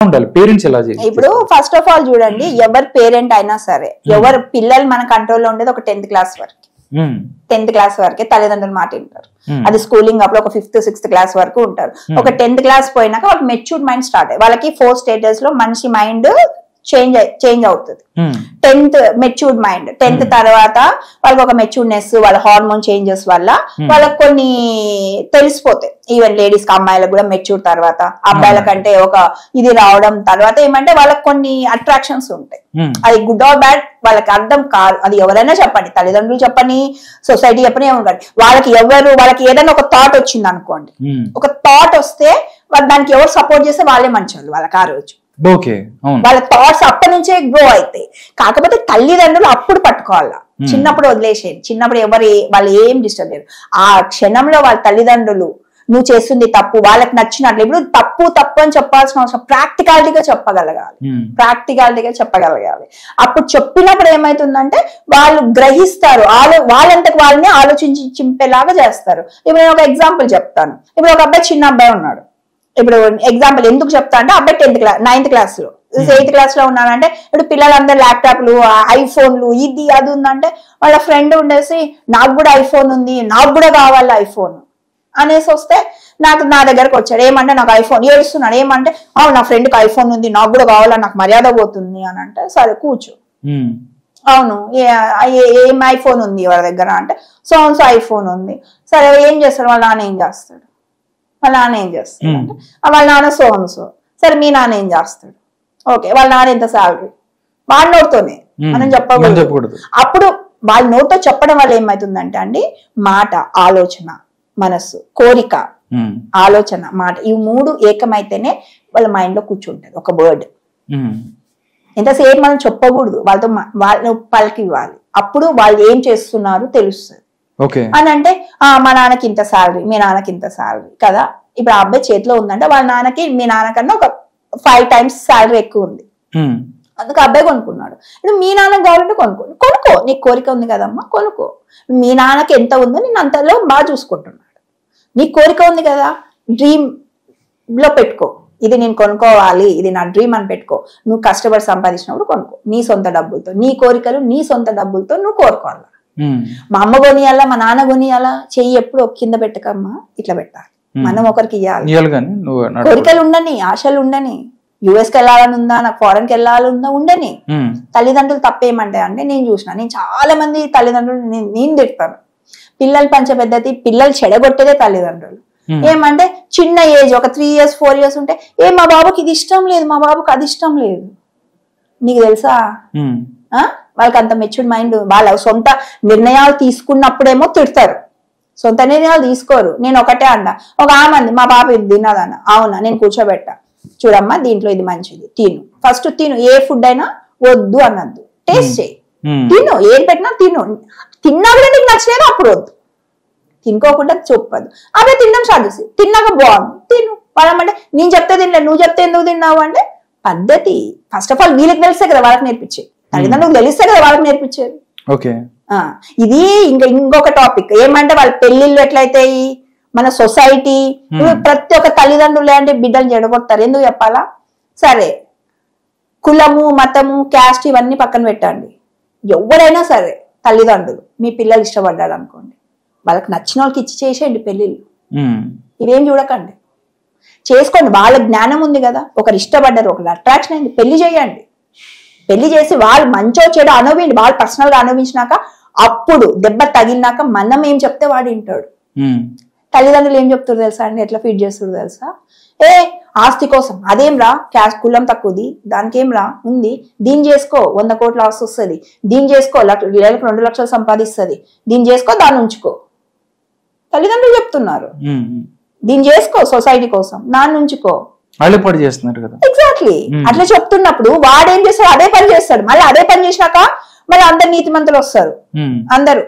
ఉండాలి పేరెంట్స్ ఎలా చేయాలి? ఇప్పుడు ఫస్ట్ ఆఫ్ ఆల్ చూడండి, ఎవరి పేరెంట్ అయినా సరే, ఎవరు పిల్లలు మన కంట్రోల్లో ఉండేది ఒక 10th క్లాస్ వరకు. 10th క్లాస్ వరకే తల్లిదండ్రులు మాట వింటారు. అది స్కూలింగ్ అప్పుడు ఒక 5th 6th క్లాస్ వరకు ఉంటారు. ఒక 10th క్లాస్ పోయినాక వాళ్ళకి మెచ్యూర్డ్ మైండ్ స్టార్ట్ అయ్యి వాళ్ళకి 4 స్టేజెస్ లో మనిషి మైండ్ చేంజ్ అవుతుంది. 10th మెచ్యూర్డ్ మైండ్, 10th తర్వాత వాళ్ళకి ఒక మెచ్యూర్డ్నెస్, వాళ్ళ హార్మోన్ చేంజెస్ వల్ల వాళ్ళకి కొన్ని తెలిసిపోతాయి. ఈవెన్ లేడీస్ కి, అమ్మాయిలకు కూడా మెచ్యూర్ తర్వాత, అబ్బాయిల కంటే ఒక ఇది రావడం తర్వాత ఏమంటే వాళ్ళకి కొన్ని అట్రాక్షన్స్ ఉంటాయి. అది గుడ్ ఆర్ బ్యాడ్ వాళ్ళకి అర్థం కాదు. అది ఎవరైనా చెప్పండి, తల్లిదండ్రులు చెప్పని, సొసైటీ చెప్పని, ఏమో వాళ్ళకి ఏదైనా ఒక థాట్ వచ్చింది అనుకోండి, ఒక థాట్ వస్తే దానికి ఎవరు సపోర్ట్ చేస్తే వాళ్ళే మంచి వాళ్ళకి ఆ రోజు. వాళ్ళ థాట్స్ అప్పటి నుంచే గ్రో అవుతాయి. కాకపోతే తల్లిదండ్రులు అప్పుడు పట్టుకోవాలా, చిన్నప్పుడు వదిలేసేది. చిన్నప్పుడు వాళ్ళు ఏం డిస్టర్బ్ చేయరు. ఆ క్షణంలో వాళ్ళ తల్లిదండ్రులు నువ్వు చేస్తుంది తప్పు, వాళ్ళకి నచ్చినట్లు. ఇప్పుడు తప్పు అని చెప్పాల్సిన అవసరం, ప్రాక్టికాలిటీగా చెప్పగలగాలి. అప్పుడు చెప్పినప్పుడు ఏమైతుందంటే వాళ్ళు గ్రహిస్తారు, వాళ్ళంతకు వాళ్ళని ఆలోచించి చింపేలాగా చేస్తారు. ఇప్పుడు నేను ఒక ఎగ్జాంపుల్ చెప్తాను. ఇప్పుడు ఒక అబ్బాయి, చిన్న అబ్బాయి ఉన్నాడు. ఇప్పుడు ఎగ్జాంపుల్ ఎందుకు చెప్తా అంటే, అబ్బాయి 9th క్లాస్ లో, 8th క్లాస్ లో ఉన్నానంటే, ఇప్పుడు పిల్లలందరూ ల్యాప్టాప్లు, ఐఫోన్లు, ఇది అది ఉందంటే, వాళ్ళ ఫ్రెండ్ ఉండేసి నాకు కూడా ఐఫోన్ ఉంది, నాకు కూడా కావాలి ఐఫోన్ అనేసి వస్తే నా దగ్గరకు వచ్చాడు. ఏమంటే నాకు ఐఫోన్, ఏడుస్తున్నాడు. ఏమంటే నా ఫ్రెండ్కి ఐఫోన్ ఉంది, నాకు కూడా కావాలా, నాకు మర్యాద పోతుంది అని అంటే, సరే కూర్చో. అవును, ఏం ఐఫోన్ ఉంది వాళ్ళ దగ్గర అంటే, సో ఐఫోన్ ఉంది. సరే ఏం చేస్తాడు వాళ్ళ నాన్న? ఏం చేస్తాడు వాళ్ళ నాన్న? సో సరే మీ నాన్న ఏం చేస్తాడు? ఓకే, వాళ్ళ నాన్న ఎంత శాలరీ? వాళ్ళ నోటితోనే మనం చెప్పకూడదు. అప్పుడు వాళ్ళ నోటితో చెప్పడం వల్ల ఏమవుతుందంటే అండి, మాట, ఆలోచన, మనస్సు, కోరిక, ఆలోచన, మాట, ఈ 3 ఏకమైతేనే వాళ్ళ మైండ్ లో కూర్చుంటది ఒక వర్డ్. ఎంతసేపు మనం చెప్పకూడదు, వాళ్ళు పలికి ఇవ్వాలి. అప్పుడు వాళ్ళు ఏం చేస్తున్నారు తెలుస్తుంది. అని అంటే మా నాన్నకి ఇంత శాలరీ, మీ నాన్నకి ఇంత శాలరీ కదా. ఇప్పుడు ఆ అబ్బాయి చేతిలో ఉందంటే వాళ్ళ నాన్నకి మీ నాన్నకన్నా ఒక 5 times శాలరీ ఎక్కువ ఉంది. అందుకు అబ్బాయి కొనుక్కున్నాడు. ఇప్పుడు మీ నాన్నకి కావాలంటే కొనుక్కో, నీకు కోరిక ఉంది కదమ్మా, కొనుక్కో. మీ నాన్నకి ఎంత ఉందో నేను అంతలో బాగా చూసుకుంటున్నాడు. నీకు కోరిక ఉంది కదా, డ్రీమ్ లో పెట్టుకో, ఇది నేను కొనుక్కోవాలి, ఇది నా డ్రీమ్ అని పెట్టుకో. నువ్వు కష్టపడి సంపాదించినప్పుడు కొనుక్కో, నీ సొంత డబ్బులతో, నీ కోరికలు నీ సొంత డబ్బులతో నువ్వు కోరుకోవాలి. మా అమ్మ కొనియాలా, మా నాన్న కొనియాలా, చెయ్యి ఎప్పుడు కింద పెట్టకమ్మా, ఇట్లా పెట్టాలి. మనం ఒకరికి ఇవ్వాలి. కోరికలు ఉండని, ఆశలు ఉండని, యుఎస్కి వెళ్ళాలని ఉందా, నాకు ఫారెన్కి వెళ్ళాలని ఉందా, ఉండని. తల్లిదండ్రులు తప్పేమంటే అంటే, నేను చాలా మంది తల్లిదండ్రులు నేను తిడతాను. పిల్లలు పంచే పద్ధతి, పిల్లలు చెడగొట్టేదే తల్లిదండ్రులు. ఏమంటే చిన్న ఏజ్, ఒక 3 years 4 years ఉంటే, మా బాబుకి ఇది ఇష్టం లేదు, మా బాబుకి అది ఇష్టం లేదు. నీకు తెలుసా? వాళ్ళకి అంత మెచ్యూర్డ్ మైండ్. వాళ్ళ సొంత నిర్ణయాలు తీసుకున్నప్పుడేమో తిడతారు, సొంత నిర్ణయాలు తీసుకోరు. నేను ఒకటే అన్నా, ఒక ఆమె అంది, మా పాప ఇది తిన్నదన్న. అవునా, నేను కూర్చోబెట్టా, చూడమ్మా దీంట్లో ఇది మంచిది, తిను, ఫస్ట్ తిను, ఏ ఫుడ్ అయినా వద్దు అనద్దు, టేస్ట్ చేయి, తిను, ఏం పెట్టినా తిను, తిన్నా కూడా నీకు నచ్చలేదు అప్పుడు వద్దు, తినుకోకుండా చెప్పదు. అదే తినడం స్టార్ట్ చేసి, తిన్నాక బాగుంది తిను. వాళ్ళమంటే నేను చెప్తే తినలేదు, నువ్వు చెప్తే ఎందుకు తిన్నావు అంటే, పద్ధతి. ఫస్ట్ ఆఫ్ ఆల్ వీళ్ళకి తెలిస్తే కదా వాళ్ళకి నేర్పించే, తల్లిదండ్రులకు తెలిస్తే కదా వాళ్ళకి నేర్పించేది. ఇది ఇంకొక టాపిక్ ఏమంటే, వాళ్ళ పెళ్లిళ్ళు ఎట్లయితాయి, మన సొసైటీ, ప్రతి ఒక్క తల్లిదండ్రులు అంటే బిడ్డలు చెడగొడతారు. ఎందుకు చెప్పాలా? సరే, కులము, మతము, క్యాస్ట్ ఇవన్నీ పక్కన పెట్టండి. ఎవరైనా సరే తల్లిదండ్రులు, మీ పిల్లలు ఇష్టపడ్డారు అనుకోండి, వాళ్ళకి నచ్చిన వాళ్ళకి ఇచ్చి చేసేయండి పెళ్లిళ్ళు. ఇవేం చూడకండి, చేసుకోండి. వాళ్ళ జ్ఞానం ఉంది కదా, ఒకరు ఇష్టపడ్డారు, ఒకరు అట్రాక్షన్ అయింది, పెళ్లి చేయండి. పెళ్లి చేసి వాళ్ళు మంచో చెడు అనుభవించి, వాళ్ళు పర్సనల్ గా అనుభవించినాక, అప్పుడు దెబ్బ తగిలినాక మనం ఏం చెప్తే వాడు వింటాడు. తల్లిదండ్రులు ఏం చెప్తారు తెలుసా అండి, ఎట్లా ఫీడ్ చేస్తారు తెలుసా? ఆస్తి కోసం, అదేం రా, క్యాస్ట్ కులం తక్కువది, దానికి ఏం రా ఉంది, దీన్ని చేసుకో 100 కోట్ల ఆస్తి వస్తుంది, దీన్ని చేసుకో 2 లక్షలు సంపాదిస్తుంది, దీన్ని చేసుకో, దాన్ని ఉంచుకో. తల్లిదండ్రులు చెప్తున్నారు, దీన్ని చేసుకో సొసైటీ కోసం, దాన్ని ఉంచుకో. ఎగ్జాక్ట్లీ అట్లా చెప్తున్నప్పుడు వాడేం చేస్తాడు, అదే పని చేస్తాడు. మళ్ళీ అదే పని చేసినాక మళ్ళీ అందరు నీతిమంతులు వస్తారు. అందరూ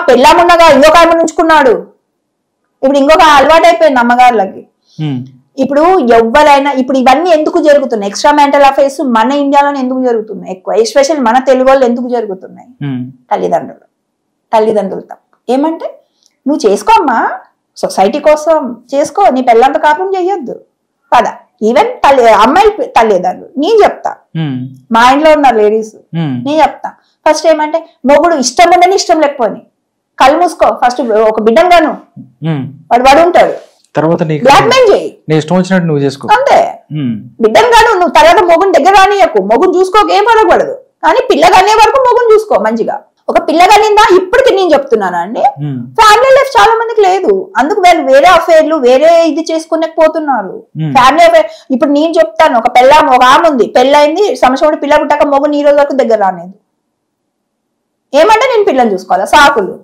పెళ్ళాముండగా ఇంకొక ఆమె ఉంచుకున్నాడు, ఇప్పుడు ఇంకొక అలవాటు అయిపోయింది అమ్మగారులకి. ఇప్పుడు ఎవరైనా, ఇప్పుడు ఇవన్నీ ఎందుకు జరుగుతున్నాయి, ఎక్స్ట్రా మెంటల్ అఫైర్స్ మన ఇండియాలోనే ఎందుకు జరుగుతున్నాయి ఎక్కువ, ఎస్పెషల్లీ మన తెలుగు వాళ్ళు ఎందుకు జరుగుతున్నాయి? తల్లిదండ్రులు తప్పు. ఏమంటే, నువ్వు చేసుకోమ్మా, సొసైటీ కోసం చేసుకో, నీ పెళ్ళంత కాపం చెయ్యొద్దు, పద ఈవెన్ అమ్మాయి తల్లిదండ్రులు నేను చెప్తా, మా ఇంట్లో ఉన్న లేడీస్ నేను చెప్తా, ఫస్ట్ ఏమంటే మొగుడు ఇష్టం ఉండని ఇష్టం లేకపోని కళ్ళు మూసుకో, ఫస్ట్ ఒక బిడ్డంగాను వాడు ఉంటాడు, తర్వాత బ్లాక్మెయిల్ చేయి, ఇష్టం వచ్చినట్టు నువ్వు చేసుకో అంతే. బిడ్డంగాను నువ్వు తర్వాత మొగుని దగ్గర రానియకు, మొగుని చూసుకోక ఏం పడకూడదు, కానీ పిల్లగానే వరకు మొగుని చూసుకో మంచిగా. ఒక పిల్లగానిందా ఇప్పటికి నేను చెప్తున్నాను అండి, ఫ్యామిలీ లైఫ్ చాలా మందికి లేదు, అందుకు వాళ్ళు వేరే అఫేర్లు వేరే ఇది చేసుకునేకపోతున్నారు. ఫ్యామిలీ అఫేర్ ఇప్పుడు నేను చెప్తాను, ఒక ఆమె ఉంది, పెళ్ళైంది, సంవత్సరం పిల్ల పుట్టాక మొగుని ఈ రోజు వరకు దగ్గర రానేది. ఏమంటే నేను పిల్లని చూసుకోవాలా సాకులు.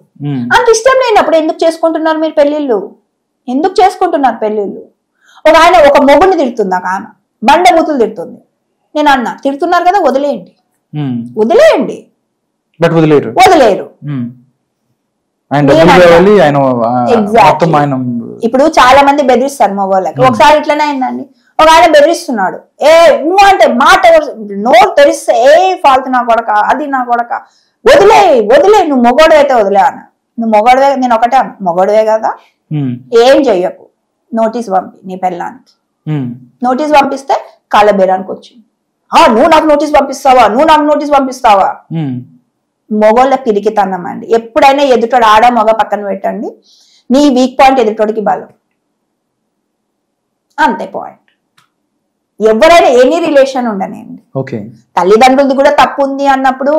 అంత ఇష్టం లేనప్పుడు ఎందుకు చేసుకుంటున్నారు మీరు పెళ్లిళ్ళు? ఎందుకు చేసుకుంటున్నారు పెళ్లిళ్ళు? ఒక మొగుడిని తిడుతుంది, ఒక ఆమె బండ బూతులు తిడుతుంది. నేను అన్నా తిడుతున్నారు కదా వదిలేయండి, వదిలేయండి, వదిలేరు. ఇప్పుడు చాలా మంది బెదిరిస్తారు మగవాళ్ళకి. ఒకసారి ఇట్లనే అయిందండి, ఒక ఆయన బెదిరిస్తున్నాడు, అంటే మాట నోరు తెరిస్తే ఫాల్తు నా కొడక, అది నా కొడక, వదిలే నువ్వు మొగోడు అయితే వదిలే అన్న. నువ్వు మొగోడువే, నేను ఒకటే మొగోడువే కదా, ఏం చెయ్యకు, నోటీస్ పంపి నీ పెళ్ళానికి. నోటీస్ పంపిస్తే కాళ్ళబేరానికి వచ్చింది. నువ్వు నాకు నోటీస్ పంపిస్తావా? మొగోళ్ళ పిరికితనం అండి. ఎప్పుడైనా ఎదుటోడు ఆడ మగ పక్కన పెట్టండి, నీ వీక్ పాయింట్ ఎదుటోడికి బలం, అంతే పాయింట్. ఎవరైనా ఎనీ రిలేషన్ ఉండనండి, తల్లిదండ్రులది కూడా తప్పు ఉంది అన్నప్పుడు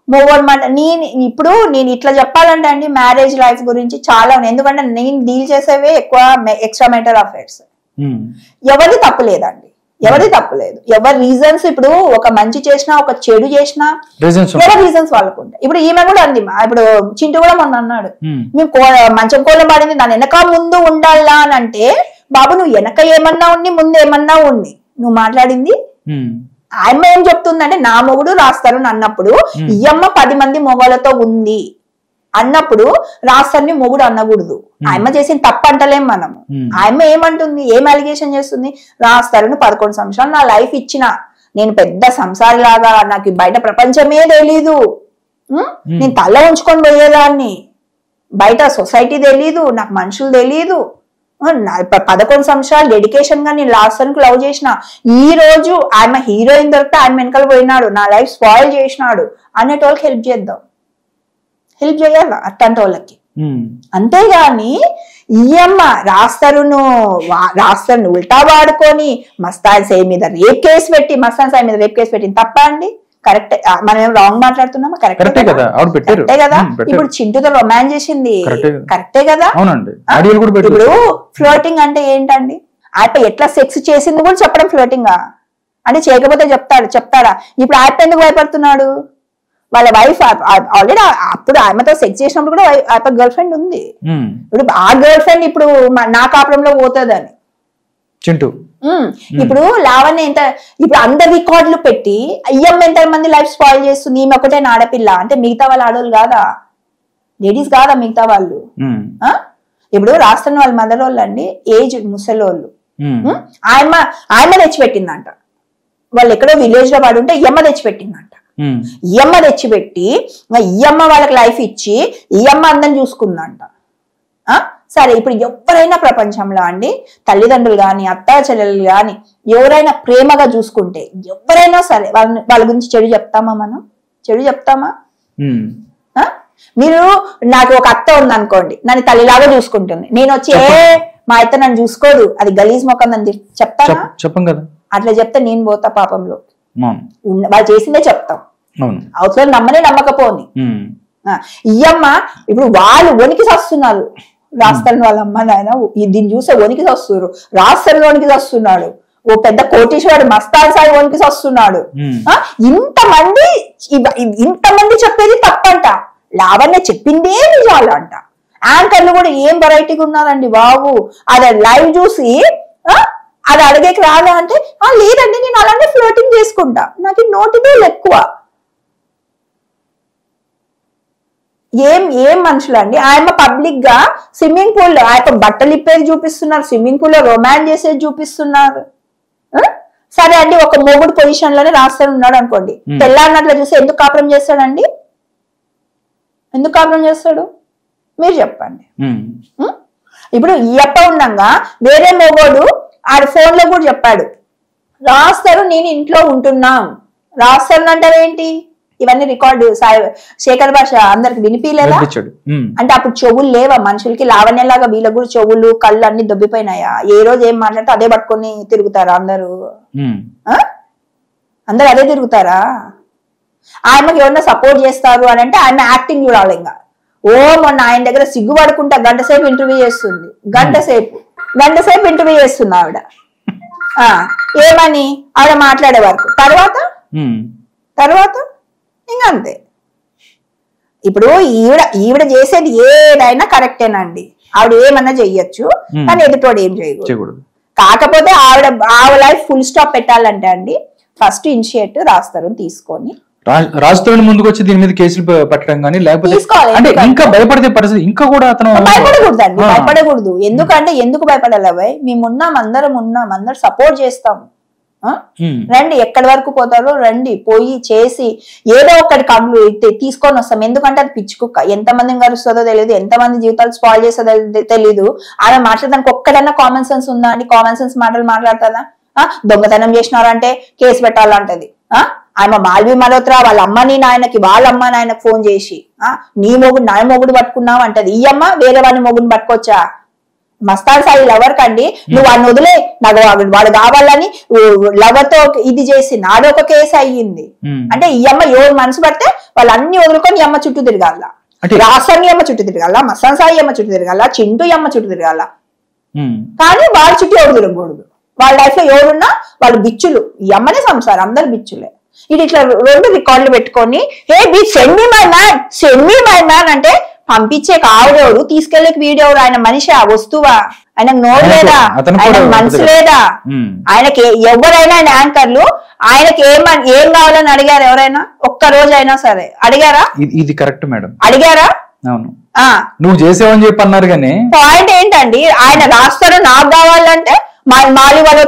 మొగోడు మాట. నేను ఇట్లా చెప్పాలంటే అండి, మ్యారేజ్ లైఫ్ గురించి చాలా ఉన్నాయి, ఎందుకంటే నేను డీల్ చేసేవే ఎక్కువ ఎక్స్ట్రా మెంటల్ అఫైర్స్. ఎవరిది తప్పు లేదండి, ఎవరిది తప్పులేదు, ఎవరి రీజన్స్. ఇప్పుడు ఒక మంచి చేసినా ఒక చెడు చేసినా ఎవరి రీజన్స్ వాళ్ళకు ఉంటాయి. ఇప్పుడు ఈమె కూడా అంది, ఇప్పుడు చింటూ కూడా మొన్న అన్నాడు, మేము మంచం కోలం పడింది దాని వెనక ముందు ఉండాలా అని అంటే, బాబు నువ్వు వెనక ఏమన్నా ఉండి ముందు ఏమన్నా ఉండి నువ్వు మాట్లాడింది. ఆయమ్మ ఏం చెప్తుందంటే, నా మొగుడు రాస్తారు అన్నప్పుడు ఈ అమ్మ 10 మంది మొగలతో ఉంది అన్నప్పుడు రాస్తారని మొగుడు అనకూడదు. ఆయమ్మ చేసిన తప్పు అంటలేం మనము. ఆయమ్మ ఏమంటుంది, ఏం అలిగేషన్ చేస్తుంది, రాస్తారని 11 సంవత్సరాలు నా లైఫ్ ఇచ్చిన, నేను పెద్ద సంసారి లాగా, నాకు బయట ప్రపంచమే తెలీదు, నేను తల ఉంచుకొని పోయేదాన్ని, బయట సొసైటీ తెలీదు, నాకు మనుషులు తెలీదు, 11 సంవత్సరాలు డెడికేషన్ గా నేను లాస్ట్ లవ్ చేసిన, ఈ రోజు ఆయన హీరోయిన్ దొరికితే ఆయన వెనకాల పోయినాడు, నా లైఫ్ స్పాయిల్ చేసినాడు అనేటోళ్ళకి హెల్ప్ చేద్దాం, హెల్ప్ చేయాల అట్లాంటి వాళ్ళకి. అంతేగాని ఈయమ్మ రాస్తారును ఉల్టా వాడుకొని మస్తాన్ సాయి మీద రేప్ కేసు పెట్టింది తప్ప అండి? కరెక్ట్, మనం ఏం రాంగ్ మాట్లాడుతున్నామా? కరెక్టే కదా. ఇప్పుడు చింటూతో రొమాన్స్ చేసింది కరెక్టే కదా. ఇప్పుడు ఫ్లోటింగ్ అంటే ఏంటండి? ఆయన ఎట్లా సెక్స్ చేసింది కూడా చెప్పడం ఫ్లోటింగ్ అంటే, చేయకపోతే చెప్తాడా? ఇప్పుడు ఆయన ఎందుకు భయపడుతున్నాడు? వాళ్ళ వైఫ్ ఆల్రెడీ అప్పుడు ఆమెతో సెక్స్ చేసినప్పుడు కూడా ఆయన గర్ల్ ఫ్రెండ్ ఉంది. ఇప్పుడు ఆ గర్ల్ ఫ్రెండ్ ఇప్పుడు నా కాపురంలో పోతుందని చింటూ. ఇప్పుడు లావణ్య ఇప్పుడు అందరు రికార్డులు పెట్టి అయ్యమ్మ ఎంత మంది లైఫ్ స్పాయిల్ చేస్తుంది, ఈమె ఒకటే ఆడపిల్ల అంటే మిగతా వాళ్ళ ఆడవాళ్ళు కాదా, లేడీస్ కాదా మిగతా వాళ్ళు? ఇప్పుడు రాష్ట్రం వాళ్ళ మదర్ వాళ్ళు అండి, ఏజ్ ముసలోళ్ళు, ఆయమ్మ తెచ్చిపెట్టిందంట, వాళ్ళు ఎక్కడో విలేజ్ లో పడి ఉంటే ఈయమ్మ తెచ్చిపెట్టిందంట. ఈయమ్మ తెచ్చిపెట్టి ఈయమ్మ వాళ్ళకి లైఫ్ ఇచ్చి ఈయమ్మ అందరిని చూసుకుందంట. సరే, ఇప్పుడు ఎవరైనా ప్రపంచంలో అండి, తల్లిదండ్రులు గాని అత్తా చెల్లెలు గాని ఎవరైనా ప్రేమగా చూసుకుంటే ఎవరైనా సరే వాళ్ళ గురించి చెడు చెప్తామా? మనం చెడు చెప్తామా? మీరు నాకు ఒక అత్త ఉంది అనుకోండి, నన్ను తల్లిలాగా చూసుకుంటుంది, నేను వచ్చి మా అత్త నన్ను చూసుకోదు, అది గలీజ్ మొక్కం అని చెప్తానా? చెప్పం కదా. అట్లా చెప్తే నేను పోతా పాపంలో. వాళ్ళు చేసిందే చెప్తాం, అవతల నమ్మనే నమ్మకపోని. ఈయమ్మ ఇప్పుడు వాళ్ళు వణికి వస్తున్నారు, రాస్తారని వాళ్ళ అమ్మ నాయన దీన్ని చూసే వణికి వస్తున్నారు, రాస్తారని వణికి వస్తున్నాడు, ఓ పెద్ద కోటీశ్వరుడు మస్తాన్ సాయి వణికి వస్తున్నాడు. ఇంతమంది చెప్పేది తప్పంట, లావణ్య చెప్పిందే నిజాలు అంట. యాంకర్లు కూడా ఏం వెరైటీగా ఉన్నారండి బాబు, అది లైవ్ చూసి అది అడిగేకి రాదా అంటే, లేదండి నేను అలానే ఫ్లోటింగ్ చేసుకుంటా, నాకు నోటిదోళ్ళు ఎక్కువ. ఏం మనుషులు అండి. ఆయమ్మ పబ్లిక్ గా స్విమ్మింగ్ పూల్ లో ఆయన బట్టలు ఇప్పేది చూపిస్తున్నారు, స్విమ్మింగ్ పూల్ లో రొమాన్స్ చేసేది చూపిస్తున్నారు. సరే అండి, ఒక మొగుడు పొజిషన్ లోనే రాస్తాడు ఉన్నాడు అనుకోండి, తెల్లారినట్లు చూసి ఎందుకు కాపురం చేస్తాడండి? ఎందుకు కాపురం చేస్తాడు మీరు చెప్పండి. ఇప్పుడు ఈ అప్ప ఉండగా వేరే మొగోడు ఆడ ఫోన్ లో కూడా చెప్పాడు, రాస్తారు నేను ఇంట్లో ఉంటున్నాం, రాస్తారు అంటారు ఏంటి? ఇవన్నీ రికార్డు శేఖర్ భాష అందరికి వినిపించలేదా? అంటే అప్పుడు చెవులు లేవా మనుషులకి? లావణ్యలాగా వీళ్ళకి కూడా చెవులు కళ్ళు అన్ని దొబ్బిపోయినాయా? ఏ రోజు ఏం మాట్లాడితే అదే పట్టుకొని తిరుగుతారా అందరూ? అందరు అదే తిరుగుతారా? ఆయనకి ఎవరన్నా సపోర్ట్ చేస్తారు అని అంటే ఆయన యాక్టింగ్ చూడాలి. ఇంకా మొన్న ఆయన దగ్గర సిగ్గుపడుకుంటా గంట సేపు ఇంటర్వ్యూ చేస్తుంది, గంట సేపు ఇంటర్వ్యూ చేస్తుంది ఆవిడ. ఏమని ఆవిడ మాట్లాడే వరకు, తర్వాత ఇంకా అంతే. ఇప్పుడు ఈవిడ చేసేది ఏదైనా కరెక్టేనండి, ఆవిడ ఏమన్నా చెయ్యొచ్చు, కానీ ఎదుటోడు ఏం చేయకూడదు. కాకపోతే ఆవిడ లైఫ్ ఫుల్ స్టాప్ పెట్టాలంటే అండి ఫస్ట్ ఇనిషియేటివ్ రాస్తారు తీసుకొని రాజుతో ముందుకు వచ్చి దీని మీద కేసులు పెట్టడం కానీ లేకపోతే అంటే ఇంకా భయపడితే పరిస్థితి ఇంకా కూడా అతను భయపడకూడదండి, భయపడకూడదు. ఎందుకంటే ఎందుకు భయపడాలి? అబ్బాయి మేమున్నాం, అందరం సపోర్ట్ చేస్తాము. రండి, ఎక్కడి వరకు పోతారో రండి, పోయి చేసి ఏదో ఒకటి కబులు తీసుకొని వస్తాం. ఎందుకంటే అది పిచ్చి కుక్క, ఎంతమందిని కలుస్తుందో తెలియదు, ఎంతమంది జీవితాలు స్పాయిల్ చేస్తుందో తెలీదు. ఆమె మాట్లాడడానికి ఒక్కడన్నా కామన్ సెన్స్ ఉందా అండి? కామన్ సెన్స్ మాటలు మాట్లాడుతుందా? దొంగతనం చేసినారంటే కేసు పెట్టాలంటది. ఆమె మాల్వి మల్హోత్రా వాళ్ళ అమ్మని నాయనకి, వాళ్ళ అమ్మ నాయనకి ఫోన్ చేసి నీ మొగుడు నా మొగుడు పట్టుకున్నావు అంటది. ఈ అమ్మ వేరే వాడిని మొగుడిని పట్టుకోవచ్చా? మస్తాన్ సాయి లవర్ కండి, నువ్వు వాడిని వదిలే, నాకు వాడు కావాలని లవర్ తో ఇది చేసి నాడొక కేసు అయ్యింది. అంటే ఈ అమ్మ ఎవరు మనసు పడితే వాళ్ళన్ని వదులుకొని ఈ అమ్మ చుట్టూ తిరగాల, రాష్ట్రాన్ని అమ్మ చుట్టూ తిరగాల, మస్తాన్ సాయి అమ్మ చుట్టూ తిరగాల, చింటూ అమ్మ చుట్టూ తిరగాల. కానీ వాళ్ళ చుట్టూ ఎవరు తిరగకూడదు. వాళ్ళ లైఫ్ లో ఎవరున్నా వాళ్ళు బిచ్చులు, ఈ అమ్మనే సంసారం, అందరు బిచ్చులే. ఇది ఇట్లా 2 రికార్డులు పెట్టుకొని సెండ్ మీ మై మ్యాన్ అంటే పంపించే ఆవిడెవరు, తీసుకెళ్లే వీడెవరు? ఆయన మనిషి ఆ వస్తువా? ఆయనకు నోరు లేదా? ఆయన మనసు లేదా? ఆయనకి ఎవరైనా ఆయన యాంకర్లు ఆయనకి ఏం కావాలని అడిగారు ఎవరైనా? ఒక్క రోజు అయినా సరే అడిగారా? ఇది కరెక్ట్ మేడం, అడిగారా? అవును, నువ్వు చేసావని చెప్పి అన్నారు. కానీ పాయింట్ ఏంటండి, ఆయన రాస్తారు నాకు కావాలంటే మాలి వాళ్ళు